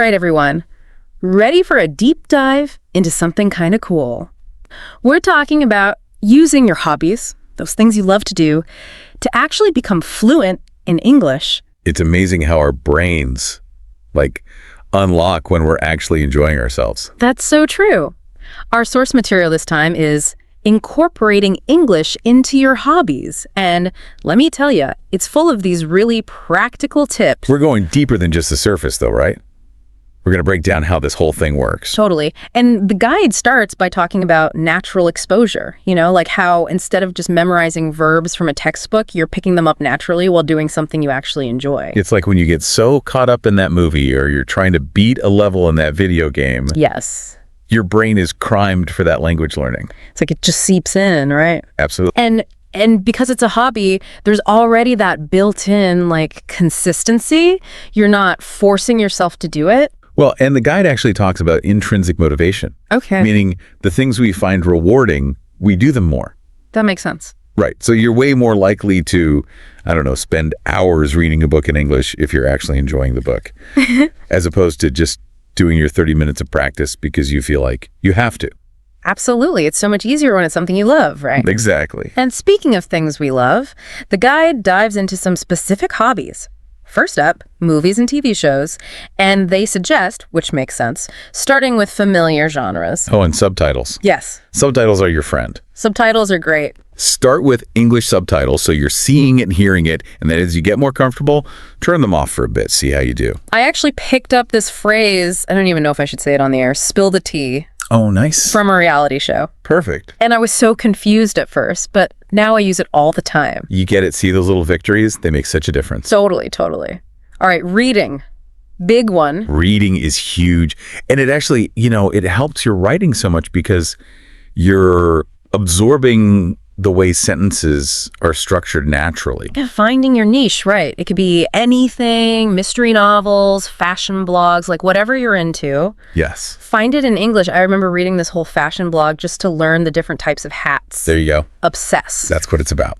right, everyone. Ready for a deep dive into something kind of cool. We're talking about using your hobbies, those things you love to do, to actually become fluent in English. It's amazing how our brains, unlock when we're actually enjoying ourselves. That's so true. Our source material this time is incorporating English into your hobbies. And let me tell you, it's full of these really practical tips. We're going deeper than just the surface, though, right? We're going to break down how this whole thing works. Totally. And the guide starts by talking about natural exposure, like how instead of just memorizing verbs from a textbook, you're picking them up naturally while doing something you actually enjoy. It's like when you get so caught up in that movie or you're trying to beat a level in that video game. Yes. Your brain is primed for that language learning. It's like it just seeps in, right? Absolutely. And because it's a hobby, there's already that built-in consistency. You're not forcing yourself to do it. Well, and the guide actually talks about intrinsic motivation. Okay. Meaning the things we find rewarding, we do them more. That makes sense. Right. So you're way more likely to, spend hours reading a book in English if you're actually enjoying the book, as opposed to just doing your 30 minutes of practice because you feel like you have to. Absolutely. It's so much easier when it's something you love, right? Exactly. And speaking of things we love, the guide dives into some specific hobbies. First up, movies and TV shows, and they suggest, which makes sense, starting with familiar genres. Oh, and subtitles. Yes. Subtitles are your friend. Subtitles are great. Start with English subtitles so you're seeing it and hearing it, and then as you get more comfortable, turn them off for a bit, see how you do. I actually picked up this phrase, I don't even know if I should say it on the air, spill the tea. Oh, nice. From a reality show. Perfect. And I was so confused at first, but now I use it all the time. You get it, see those little victories? They make such a difference. Totally. All right, reading. Big one. Reading is huge. And it actually, it helps your writing so much because you're absorbing the way sentences are structured naturally. Yeah, finding your niche, right. It could be anything, mystery novels, fashion blogs, whatever you're into. Yes. Find it in English. I remember reading this whole fashion blog just to learn the different types of hats. There you go. Obsessed. That's what it's about.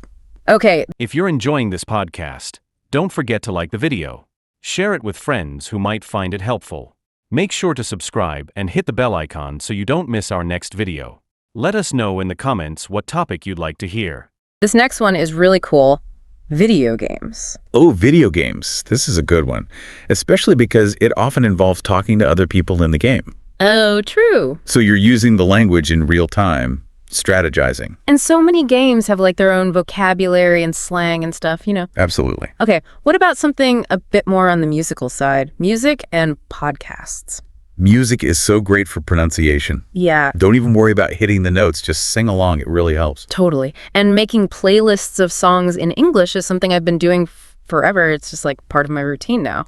Okay. If you're enjoying this podcast, don't forget to like the video. Share it with friends who might find it helpful. Make sure to subscribe and hit the bell icon so you don't miss our next video. Let us know in the comments what topic you'd like to hear. This next one is really cool. Video games. Oh, video games. This is a good one, especially because it often involves talking to other people in the game. Oh, true. So you're using the language in real time, strategizing. And so many games have their own vocabulary and slang and stuff, Absolutely. Okay, what about something a bit more on the musical side? Music and podcasts. Music is so great for pronunciation. Yeah. Don't even worry about hitting the notes. Just sing along. It really helps. Totally. And making playlists of songs in English is something I've been doing forever. It's just part of my routine now.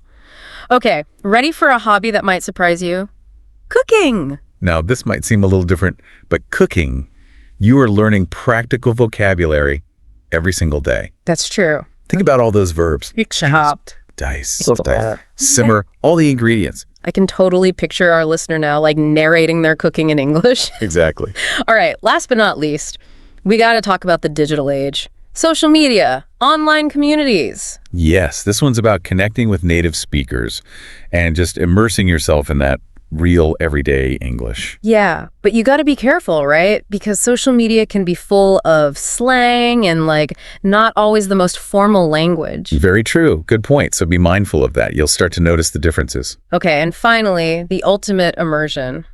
Okay, ready for a hobby that might surprise you? Cooking. Now, this might seem a little different, but cooking, you are learning practical vocabulary every single day. That's true. Think about all those verbs. Chopped. Dice, simmer, all the ingredients. I can totally picture our listener now, narrating their cooking in English. Exactly. All right, last but not least, we got to talk about the digital age. Social media, online communities. Yes, this one's about connecting with native speakers and just immersing yourself in that real everyday English. Yeah, but you got to be careful, right? Because social media can be full of slang and not always the most formal language. Very true. Good point. So be mindful of that. You'll start to notice the differences. Okay, and finally, the ultimate immersion,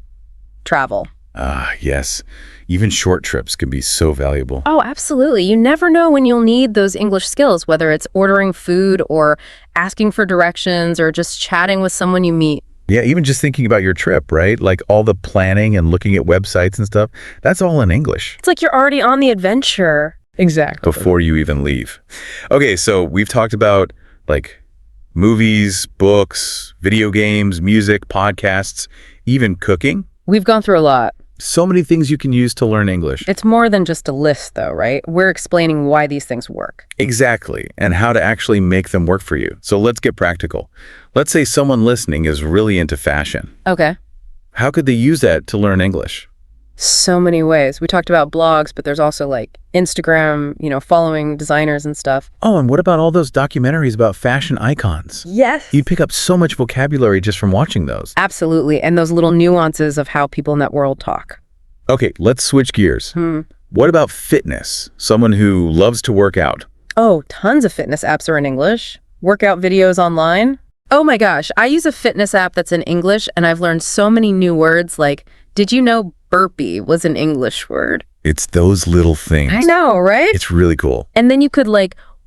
travel. Ah, yes. Even short trips can be so valuable. Oh, absolutely. You never know when you'll need those English skills, whether it's ordering food or asking for directions or just chatting with someone you meet. Yeah, even just thinking about your trip, right? All the planning and looking at websites and stuff, that's all in English. It's you're already on the adventure. Exactly. Before you even leave. Okay, so we've talked about movies, books, video games, music, podcasts, even cooking. We've gone through a lot. So many things you can use to learn English. It's more than just a list, though, right? We're explaining why these things work. Exactly, and how to actually make them work for you. So let's get practical. Let's say someone listening is really into fashion. Okay. How could they use that to learn English? so many ways. We talked about blogs, but there's also like Instagram, following designers and stuff. Oh, and what about all those documentaries about fashion icons? Yes. You pick up so much vocabulary just from watching those. Absolutely. And those little nuances of how people in that world talk. Okay, let's switch gears. What about fitness? Someone who loves to work out. Oh, tons of fitness apps are in English. Workout videos online. Oh my gosh, I use a fitness app that's in English, and I've learned so many new words like, did you know burpee was an English word? It's those little things. I know, right? It's really cool. And then you could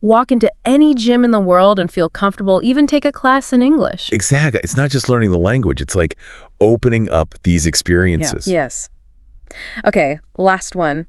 walk into any gym in the world and feel comfortable, even take a class in English. Exactly. It's not just learning the language. It's like opening up these experiences. Yeah. Yes. Okay, last one.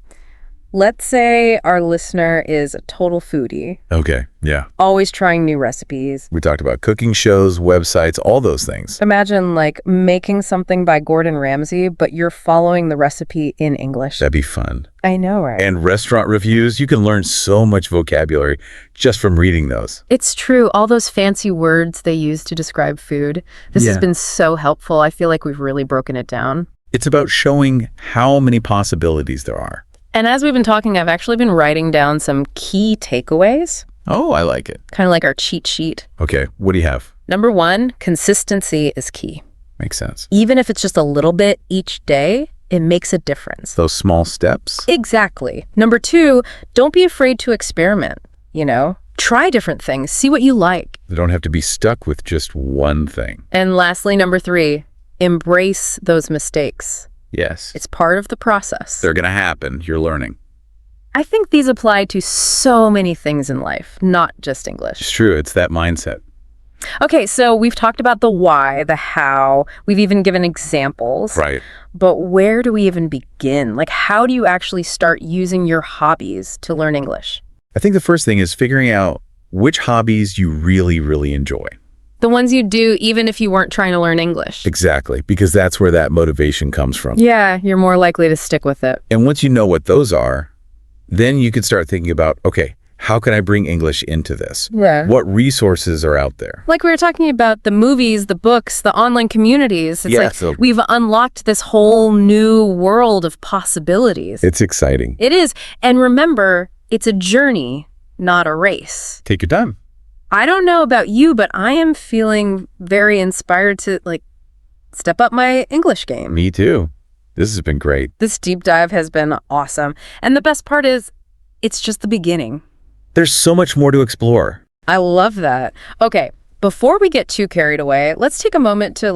Let's say our listener is a total foodie, Okay, yeah. always trying new recipes. We talked about cooking shows, websites, all those things. Imagine making something by Gordon Ramsay, but you're following the recipe in English. That'd be fun. I know, right? And restaurant reviews, you can learn so much vocabulary just from reading those. It's true. All those fancy words they use to describe food. This has been so helpful. I feel like we've really broken it down. It's about showing how many possibilities there are. And as we've been talking, I've actually been writing down some key takeaways, Oh, I like it. kind of like our cheat sheet. Okay, what do you have? Number 1, consistency is key. Makes sense. Even if it's just a little bit each day, it makes a difference. Those small steps. Exactly. Number 2, don't be afraid to experiment, Try different things, see what you like. They don't have to be stuck with just one thing. And lastly, number 3, embrace those mistakes. Yes. It's part of the process. They're going to happen. You're learning. I think these apply to so many things in life, not just English. It's true. It's that mindset. Okay, so we've talked about the why, the how. We've even given examples. Right. But where do we even begin? How do you actually start using your hobbies to learn English? I think the first thing is figuring out which hobbies you really, really enjoy. The ones you do even if you weren't trying to learn English. Exactly, because that's where that motivation comes from. Yeah, you're more likely to stick with it. And once you know what those are, then you can start thinking about, okay, how can I bring English into this? Yeah. What resources are out there? Like we were talking about the movies, the books, the online communities. It's we've unlocked this whole new world of possibilities. It's exciting. It is. And remember, it's a journey, not a race. Take your time. I don't know about you, but I am feeling very inspired to step up my English game. Me too. This has been great. This deep dive has been awesome. And the best part is, it's just the beginning. There's so much more to explore. I love that. Okay, before we get too carried away, let's take a moment to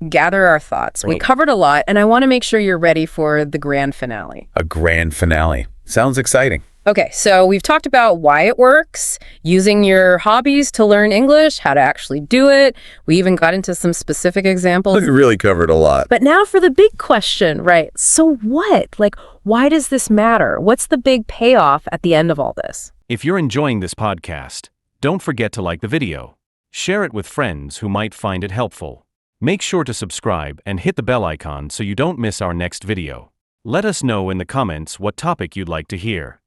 gather our thoughts. We covered a lot, and I want to make sure you're ready for the grand finale. A grand finale. Sounds exciting. Okay, so we've talked about why it works, using your hobbies to learn English, how to actually do it. We even got into some specific examples. We really covered a lot. But now for the big question, right? So what? Why does this matter? What's the big payoff at the end of all this? If you're enjoying this podcast, don't forget to like the video. Share it with friends who might find it helpful. Make sure to subscribe and hit the bell icon so you don't miss our next video. Let us know in the comments what topic you'd like to hear.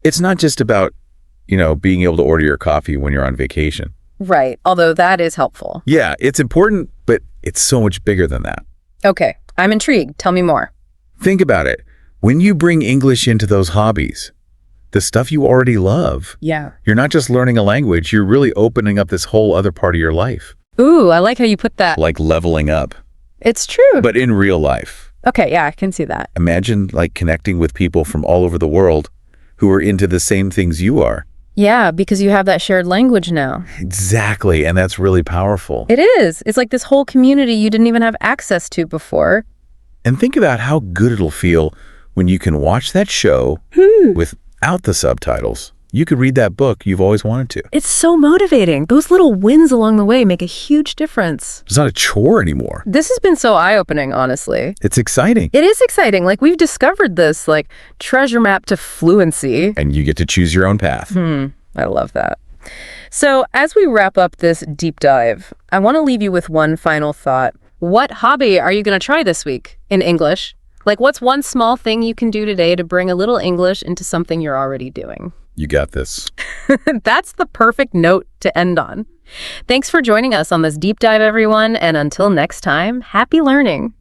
It's not just about, being able to order your coffee when you're on vacation. Right, although that is helpful. Yeah, it's important, but it's so much bigger than that. Okay, I'm intrigued. Tell me more. Think about it. When you bring English into those hobbies, the stuff you already love, Yeah. you're not just learning a language, you're really opening up this whole other part of your life. Ooh, I like how you put that. Like leveling up, It's true. but in real life. Okay, yeah, I can see that. Imagine connecting with people from all over the world who are into the same things you are. Yeah, because you have that shared language now. Exactly, and that's really powerful. It is. It's like this whole community you didn't even have access to before. And think about how good it'll feel when you can watch that show without the subtitles. You could read that book you've always wanted to. It's so motivating. Those little wins along the way make a huge difference. It's not a chore anymore. This has been so eye-opening, honestly. It's exciting. It is exciting. We've discovered this, treasure map to fluency. And you get to choose your own path. I love that. So as we wrap up this deep dive, I want to leave you with one final thought. What hobby are you going to try this week in English? What's one small thing you can do today to bring a little English into something you're already doing? You got this. That's the perfect note to end on. Thanks for joining us on this deep dive, everyone. And until next time, happy learning.